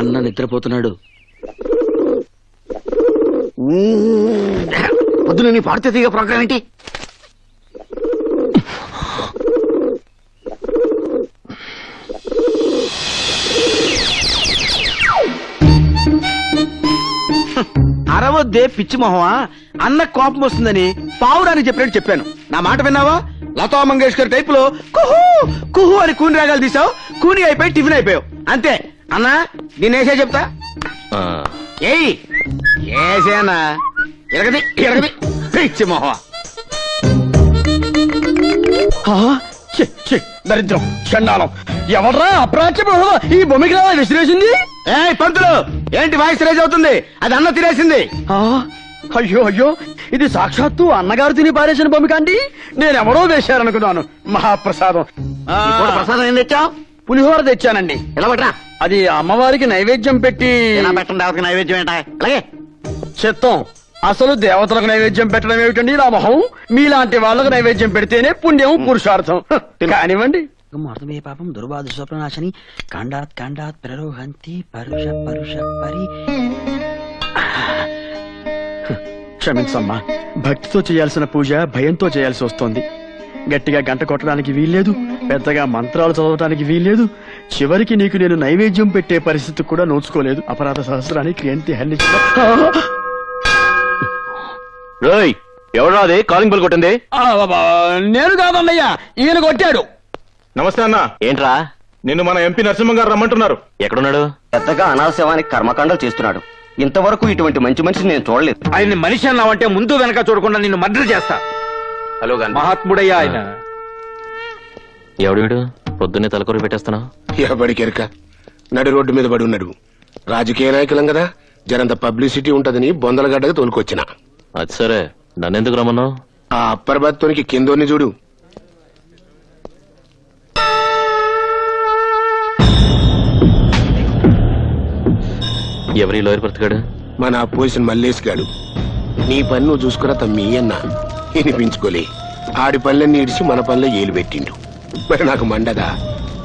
అన్న నిద్రపోతున్నాడు. పొద్దున నీ పాడితే తీగ ప్రోగ్రామ్ ఏంటి? అరవద్దే పిచ్చి మొహమా, అన్న కోపం వస్తుందని పావురానికి చెప్పినట్టు చెప్పాను. నా మాట విన్నావా? లతా మంగేష్కర్ టైప్ లో కుహు కుహు అని కూని రాగాలు తీసావు. కూని అయిపోయి టిఫిన్ అయిపోయావు అంతే. అన్నా నేనేసే చెప్తా. ఏయ్ ఏసేనా? ఎరగది ఎరగది పిచ్చి మొహమా. దరిద్రం చండాలం. ఎవడ్రా అప్రాచ్య ఈ బొమ్మికి విసిరేసింది? ఏ పంతులు, ఏంటి వాయిస్ రైజ్ అవుతుంది? అది అన్న తినేసింది. అయ్యో అయ్యో, ఇది సాక్షాత్తు అన్నగారు తిని పారేసిన బొమ్మిక అండి. నేనెవరో వేశారనుకున్నాను. మహాప్రసాదం. ప్రసాదం ఏం తెచ్చావు? పులిహోర తెచ్చానండి. ఎలా పట్రా? అది అమ్మవారికి నైవేద్యం పెట్టి. పెట్టండి దేవతకి నైవేద్యం ఏంటా? అలాగే చిత్తం. అసలు దేవతలకు నైవేద్యం పెట్టడం ఏమిటండి నా మొహం? మీలాంటి వాళ్ళకు నైవేద్యం పెడితేనే పుణ్యం పురుషార్థం. కానివ్వండి. మార్తమే పాపం దుర్వాద స్వప్నాశని కాండాత్ కాండాత్ ప్రరోహంతి పరుష పరుష పరి. క్షమించమ్మా, భక్తితో చేయాల్సిన పూజ భయంతో చేయాల్సి వస్తోంది. గట్టిగా గంట కొట్టడానికి వీల్లేదు, పెద్దగా మంత్రాలు చదవటానికి వీల్లేదు. చివరికి నీకు నేను నైవేద్యం పెట్టే పరిస్థితి కూడా నోచుకోలేదు. అపరాధ సహస్రానికి ఏంటి హెల్లించిన. ఎవరా అది కాలింగ్ బెల్ కొట్టింది? నేను కాదన్నయ్యా, ఈయన కొట్టాడు. నమస్తే అన్న. ఏంట్రా? నిన్ను మన ఎంపీ నరసింహ గారు రమ్మంటున్నారు. ఎక్కడున్నాడు? పెద్దగా అనాశవానికి కర్మకాండాలు చేస్తున్నాడు. ఇంతవరకు ఇటువంటి మంచి మనిషిని నేను చూడలేదు. ఆయన మనిషి అన్నావంటే ముందు వెనక చూడకుండా నిన్ను మర్డర్ చేస్తా. హలో మహాత్ముడయ్యా ఆయన. ఎవడు వీడు? పొద్దున్నే తలకొరి పెట్టేస్తున్నావు. ఎవడికెరక నడి రోడ్డు మీద పడి ఉన్నాడు. రాజకీయ నాయకులం కదా, జరంత పబ్లిసిటీ ఉంటదని బొందలగడ్డగా తోలుకొచ్చిన. అది సరే, నన్నెందుకు రమ్మన్నావు? ఆ అప్పర్ బత్తోనికి కిందోని చూడు. ఎవరి లోయర్ బ్రతకాడు? మన అపోజిషన్ మల్లేష్ గాడు. నీ పని నువ్వు చూసుకురా తమ్మి అన్న. వినిపించుకోలే. ఆడి పనులన్నీ ఇడిచి మన పనిలో ఏలు పెట్టిండు. మరి నాకు మండదా.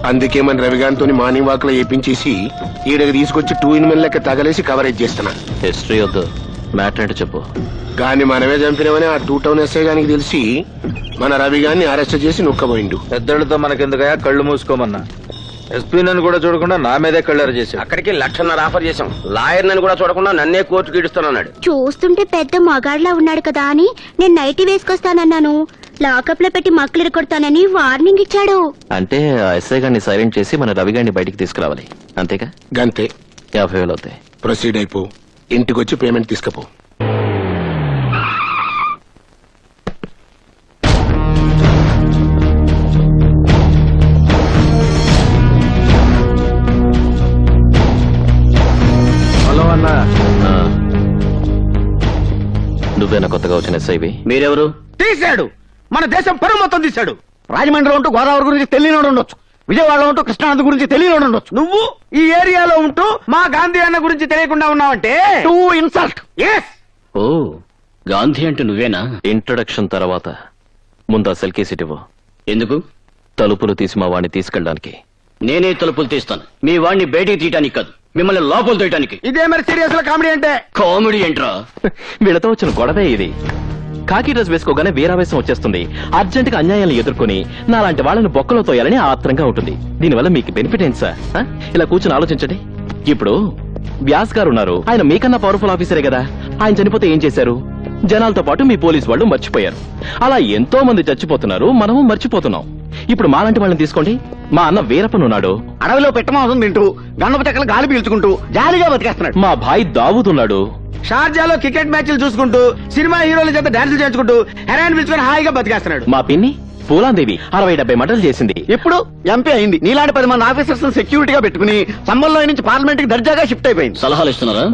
అందుకే మన రవిగాంతో మార్నింగ్ వాక్ లో వేపించేసి ఈడకి తీసుకొచ్చి 2 in 1 లెక్క తగలేసి కవరేజ్ చేస్తున్నా. హిస్టరీ వద్దు, మ్యాటర్ అంటే చెప్పు. గాని మనమే చంపినవని ఆ 2 Town ఎస్ఐ గానికి తెలిసి మన రవిగాన్ని అరెస్ట్ చేసి నొక్కబోయిండు. పెద్దలతో మనకెందుకయా, కళ్ళు మూసుకోమన్నా. ఎస్పీ నన్ను కూడా చూడకుండా నా మీదే కళ్ళారు చేశాడు. అక్కడికి 1,00,000 ఆఫర్ చేశాం. లాయర్ నన్ను కూడా చూడకుండా నన్నే కోర్టుకి ఇడుస్తానన్నాడు. చూస్తుంటే పెద్ద మగాడ్లా ఉన్నాడు కదా అని నేను నైటీ వేసుకొస్తానన్నాను. లాకప్ లో పెట్టి మక్కలు కొడతానని వార్నింగ్ ఇచ్చాడు. అంటే ఎస్ఐ గారిని సైలెంట్ చేసి మన రవి గారిని బయటికి తీసుకురావాలి, అంతేగా? గంతే. 50,000 అవుతాయి. ప్రొసీడ్ అయిపో. ఇంటికొచ్చి పేమెంట్ తీసుకపో. హలో అన్న. నువ్వేనా కొత్తగా వచ్చిన ఎస్ఐవి? మీరెవరు? తీశాడు, మన దేశం పరువు మొత్తం తీశాడు. రాజమండ్రిలో ఉంటూ గోదావరి గురించి తెలియనోడు ఉండొచ్చు, విజయవాడలో ఉంటూ కృష్ణానది గురించి తెలియనోడు ఉండొచ్చు. నువ్వు ఈ ఏరియాలో ఉంటూ మా గాంధీ అన్న గురించి తెలియకుండా ఉన్నావంటే టూ ఇన్సల్ట్. ఓ, గాంధీ అంటే నువ్వేనా? ఇంట్రొడక్షన్ తర్వాత ముందు ఆ సెల్ కేసు ఇవ్వు. ఎందుకు? తలుపులు తీసి మా వాడిని తీసుకెళ్ళడానికి. నేనే తలుపులు తీస్తాను, మీ వాడిని బయటికి తీయటానికి కాదు, మిమ్మల్ని లోపల తీయటానికి. ఇదే మరి సీరియస్ కామెడీ అంటే? కామెడీ ఏంట్రా? వీళ్ళతో వచ్చిన గొడవే ఇది. కాకి డ్రెస్ వేసుకోగానే వీరావేశం వచ్చేస్తుంది. అర్జెంట్ గా అన్యాయాలను ఎదుర్కొని నాలాంటి వాళ్ళని బొక్కలో తోయాలని ఆత్రంగా ఉంటుంది. దీనివల్ల మీకు బెనిఫిట్ ఏంటి సార్? ఇలా కూర్చొని ఆలోచించండి. ఇప్పుడు వ్యాస్ గారు ఉన్నారు, ఆయన మీకన్నా పవర్ఫుల్ ఆఫీసరే కదా. ఆయన చనిపోతే ఏం చేశారు? జనాలతో పాటు మీ పోలీసు వాళ్ళు మర్చిపోయారు. అలా ఎంతో మంది చచ్చిపోతున్నారు, మనము మర్చిపోతున్నాం. ఇప్పుడు మాలాంటి వాళ్ళని తీసుకోండి. మా అన్న వీరప్పన్ ఉన్నాడు, అడవిలో పెట్టమాసం తింటూ గన్నప చెక్కలు గాలి పీల్చుకుంటూ జాలీగా బతికేస్తున్నాడు. మా భాయ్ దావూద్ ఉన్నాడు, షార్జాలో క్రికెట్ మ్యాచ్లు చూసుకుంటూ సినిమా హీరోల చేత డాన్సులు చేయించుకుంటూ హెరాయిన్ పిలుచుకొని హాయిగా బతికేస్తున్నాడు. మా పిన్ని పూలాందేవి 60-70 మటలు చేసింది. ఇప్పుడు ఎంపీ అయింది. నీలాంటి 10 మంది ఆఫీసర్స్ సెక్యూరిటీగా పెట్టుకుని సంబంధంలో నుంచి పార్లమెంట్ కి దర్జాగా షిఫ్ట్ అయిపోయింది. సలహాలు ఇస్తున్నారా?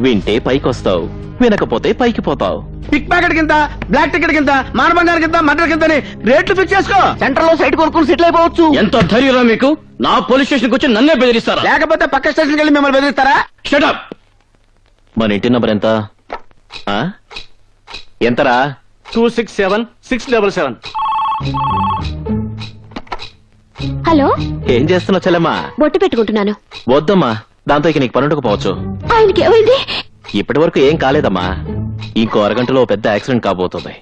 వింటే పైకి వస్తావు, వినకపోతే పైకి పోతావు. పిక్ ప్యాకెట్ కింద, బ్లాక్ టికెట్ కింద, మానబంగారం కింద, మర్డర్ కింద రేట్లు ఫిక్స్ చేసుకో. సెంటర్ లో సైట్ కొనుక్కుని సెటిల్ అయిపోవచ్చు. ఎంత ధైర్యం మీకు? నా పోలీస్ స్టేషన్ వచ్చి నన్నే బెదిరిస్తారా? లేకపోతే పక్క స్టేషన్కి వెళ్ళి మిమ్మల్ని బెదిరిస్తారా? షటప్. మన ఇంటి నంబర్ ఎంత? ఎంతరా? 267-677. హలో, ఏం చేస్తున్నావు చెల్లెమ్మా? బొట్టు పెట్టుకుంటున్నాను. వద్దమ్మా, దాంతో ఇక నీకు పనుండకపోవచ్చు. ఆయనకి ఏమైంది? ఇప్పటి వరకు ఏం కాలేదమ్మా. ఇంకో అరగంటలో ఓ పెద్ద యాక్సిడెంట్ కాబోతుంది.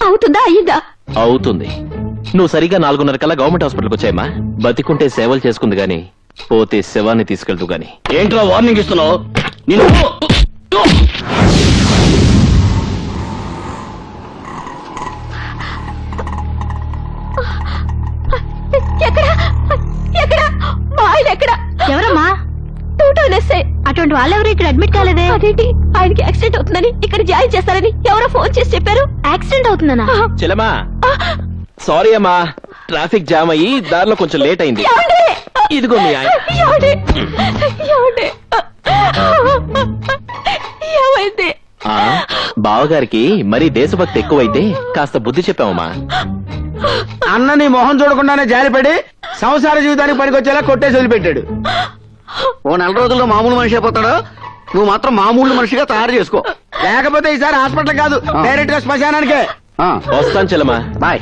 అవుతుందా అయ్యిందా? అవుతుంది. నువ్వు సరిగ్గా 4:30 కల్లా గవర్నమెంట్ హాస్పిటల్కి వచ్చాయమ్మా. బతికుంటే సేవలు చేసుకుంది గాని పోతే శవాన్ని తీసుకెళ్తూ గాని. ఏంట్రా వార్నింగ్ ఇస్తున్నావు? నేను ఎక్కడ ఎక్కడ మా ఆయన ఎక్కడ? ఎవరమ్మా? అటువంటి వాళ్ళెవరు ఇక్కడ అడ్మిట్ కాలేదే? అదేంటి ఆయనకి యాక్సిడెంట్ అవుతుందని ఇక్కడ జాయిన్ చేస్తారని ఎవరో ఫోన్ చేసి చెప్పారు. యాక్సిడెంట్ అవుతుందనా? చెల్లెమ్మా సారీ అమ్మా, ట్రాఫిక్ జామ్ అయ్యి దారిలో కొంచెం లేట్ అయింది. ఇదిగో మీ ఆయన. ఏమైంది? బావగారికి మరీ దేశభక్తి ఎక్కువైతే కాస్త బుద్ధి చెప్పామమ్మా. అన్న నీ మొహం చూడకుండానే జారిపడి సంసార జీవితానికి పనికొచ్చేలా కొట్టేసి వదిలిపెట్టాడు. ఓ 4 రోజుల్లో మామూలు మనిషి అయిపోతాడు. నువ్వు మాత్రం మామూలు మనిషిగా తయారు చేసుకో. లేకపోతే ఈసారి హాస్పిటల్ కాదు, డైరెక్ట్ గా శ్మశానానికే. వస్తాను చెల్లెమ్మా. బాయ్.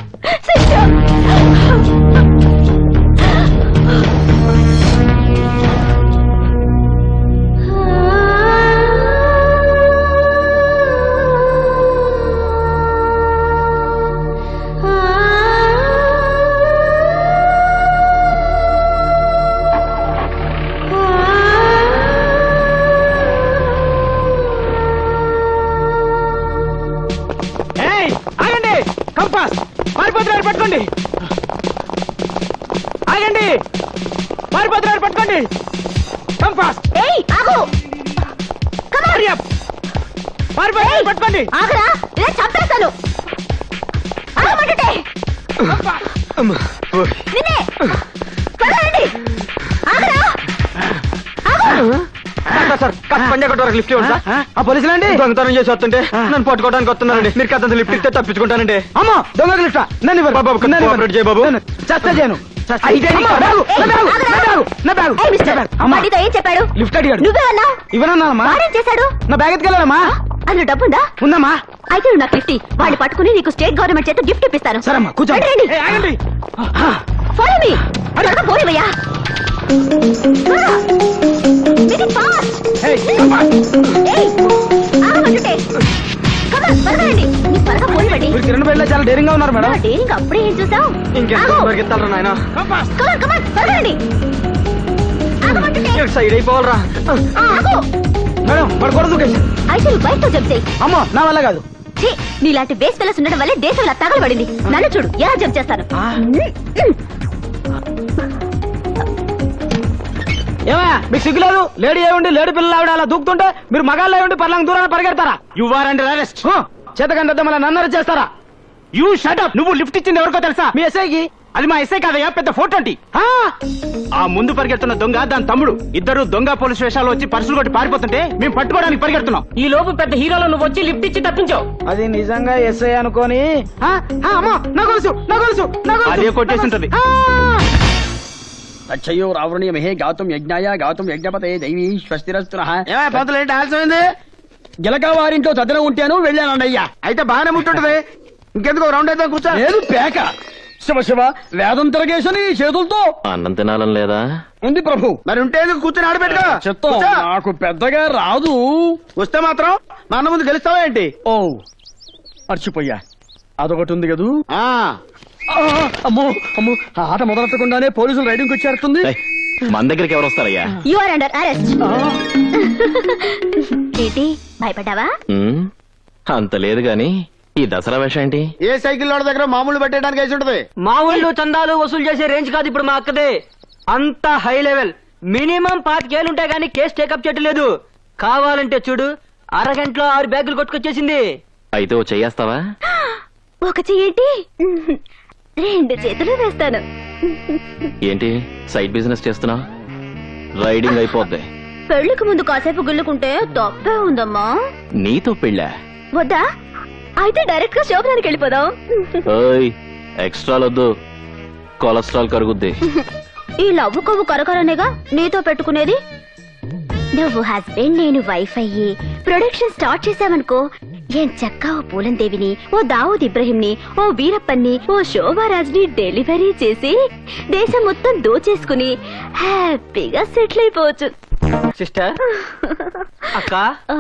ఏయ్, ఆగండి! కంపాస్ పారిపోతున్నారు, పట్టుకోండి. ఆగండి, పారిపోతున్నారు, పట్టుకోండి. Compass Hurry up. పారిపోతున్నారు, పట్టుకోండి. ఆగరా ఇలా చంపేస్తాను. ఆగమంటుంటే నిన్నే పదండి. ఆగరా సార్ పంజాగట్ వరకు లిఫ్ట్ ఇవ్వండి సార్. ఆ పోలీసులు అండి దొంగతనం చేసి వస్తుంటే నన్ను పట్టుకోవడానికి వస్తున్నారండి. మీరు కదంత లిఫ్ట్ ఇస్తే తప్పించుకుంటానండి. అమ్మా దొంగ లిఫ్ట్ నన్ను చేయ బాబు. చేస్తా చేయను. వాడితో ఏం చెప్పాడు? లిఫ్ట్ అడిగాడు. నువ్వేమన్నావు? ఇవ్వనన్నానమ్మా. వాడేం చేశాడు? నా బ్యాగ్ ఎత్తుకెళ్ళానమ్మా. అందులో డబ్బుందా? ఉందమ్మా. అయితే నువ్వు నాకు లిఫ్ట్ ఇవ్వు. వాడిని పట్టుకుని నీకు స్టేట్ గవర్నమెంట్ చేత గిఫ్ట్ ఇప్పిస్తాను. సరేమ్మా కూర్చోండి. రండి. ఏయ్, ఆగండి. Follow me. త్వరగా పోనివయ్యా. Make it fast. ఏయ్, come on. ఏయ్, ఆగమంటుంటే. Come on, త్వరగా రండి. నీ త్వరగా పోనివ్వండి. మీరు కిరణ్ బయటలో చాలా డేరింగ్ గా ఉన్నారు మేడం. నా డేరింగ్ అప్పుడే ఏం చూసావు? ఇంకెంత పరిగెత్తాలరా నాయన. Come on, త్వరగా రండి. ఆగమంటుంటే. సైడ్ అయిపోవాలరా ఆగు. మేడం. వాడు కూడా దూకేసి. అయితే నువ్వు బయటతో జంప్ చేయి. అమ్మో నా వల్ల కాదు. ఛీ, నీలాంటి బేస్ పిల్లస్ ఉండడం వల్లే దేశం ఇలా తగలబడింది. నన్ను చూడు ఎలా జంప్ చేస్తాను. ఏమయ్యా మీకు సిగ్గులేదు? లేడీ ఏముండి లేడీ పిల్లలు ఆవిడ అలా దూకుతుంటే మీరు మగాళ్ళు ఏముండి పర్లాంగ దూరాన్ని పరిగెడతారా? You are under arrest. చేతకంటే మళ్ళీ నన్ను అరెస్ట్ చేస్తారా? You shut up. నువ్వు లిఫ్ట్ ఇచ్చింది ఎవరికో తెలుసా? మీ ఎస్ఐకి. అది మా ఎస్ఐ కాదయ్యా, పెద్ద 420. ఆ ముందు పరిగెడుతున్న దొంగ దాని తమ్ముడు ఇద్దరు దొంగ పోలీస్ వేషాలు వచ్చి పర్సులు కొట్టి పారిపోతుంటే మేము పట్టుకోవడానికి పరిగెడుతున్నాం. ఈ లోపు పెద్ద హీరోలో నువ్వు వచ్చి లిఫ్ట్ ఇచ్చి తప్పించావు. అది నిజంగా ఎస్ఐ అనుకోని అదే కొట్టేసి ఉంటది. అచ్చయ్యో రావణీయమహే గాతుం యజ్ఞాయ గాతుం యజ్ఞపతే దైవీ స్వస్తిరస్తునః. పంతులు ఏంటి ఆలస్యమైంది? గిలక వారింట్లో చదన ఉంటాను వెళ్ళానయ్యా. అయితే బాగానే ముట్టుంటది. ఇంకెందుకు రౌండ్ అయితే కూర్చో. లేదు పేక. శివ శివ వేదం తిరగేసని చేతులతో అన్నం తినాలని లేదా? ఉంది ప్రభు. మరి ఉంటే ఎందుకు కూర్చొని ఆడబెట్టుకో. చెత్తం నాకు పెద్దగా రాదు. వస్తే మాత్రం మా అన్న ముందు గెలుస్తావా ఏంటి? ఓ మర్చిపోయా, అదొకటి ఉంది కదూ. ఆ అమ్మో అమ్మో, ఆ ఆట మొదలెట్టకుండానే పోలీసులు రైడింగ్ వచ్చేస్తుంది. ఏయ్, మన దగ్గరికి ఎవరు వస్తారయ్యా? You are under arrest. ఏంటి భయపడ్డావా? అంత లేదు గాని ఈ దసరా వేషం ఏంటి? ఏ సైకిల్ వాడి దగ్గర మామూలు పెట్టడానికి వేసి ఉంటది. మా ఊళ్ళో చందాలు వసూలు చేసే రేంజ్ కాదు ఇప్పుడు మా అక్కదే. అంత హై లెవెల్. మినిమం 5 ఏళ్ళు ఉంటాయి కానీ కేసు టేకప్ చేయట్లేదు. కావాలంటే చూడు, అరగంటలో 6 బ్యాగులు కొట్టుకొచ్చేసింది. అయితే ఓ చెయ్యేస్తావా? ఒక చెయ్యేంటి, 2 చేతులు వేస్తాను. ఏంటి సైడ్ బిజినెస్ చేస్తున్నావు? రైడింగ్ అయిపోద్ది. పెళ్లికి ముందు కాసేపు గుల్లుకుంటే తప్పే ఉందమ్మా. నీతో పెళ్ళా? వద్దా? అయితే డైరెక్ట్ గా శోభనానికి వెళ్ళిపోదాం. ఎక్స్ట్రాలొద్దు, కొలెస్ట్రాల్ కరుగుద్ది. ఈ లవ్వు కొవ్వు కరకరనేగా నీతో పెట్టుకునేది. నువ్వు హస్బెండ్ నేను వైఫ్ అయ్యి ప్రొడక్షన్ స్టార్ట్ చేసావనుకో, ఏం చక్కా ఓ పూలందేవిని, ఓ దావూద్ ఇబ్రహీంని, ఓ వీరప్పన్ని, ఓ శోభారాజ్ని డెలివరీ చేసి దేశం మొత్తం దోచేసుకుని హ్యాపీగా సెటిల్ అయిపోవచ్చు. సిస్టర్ అక్క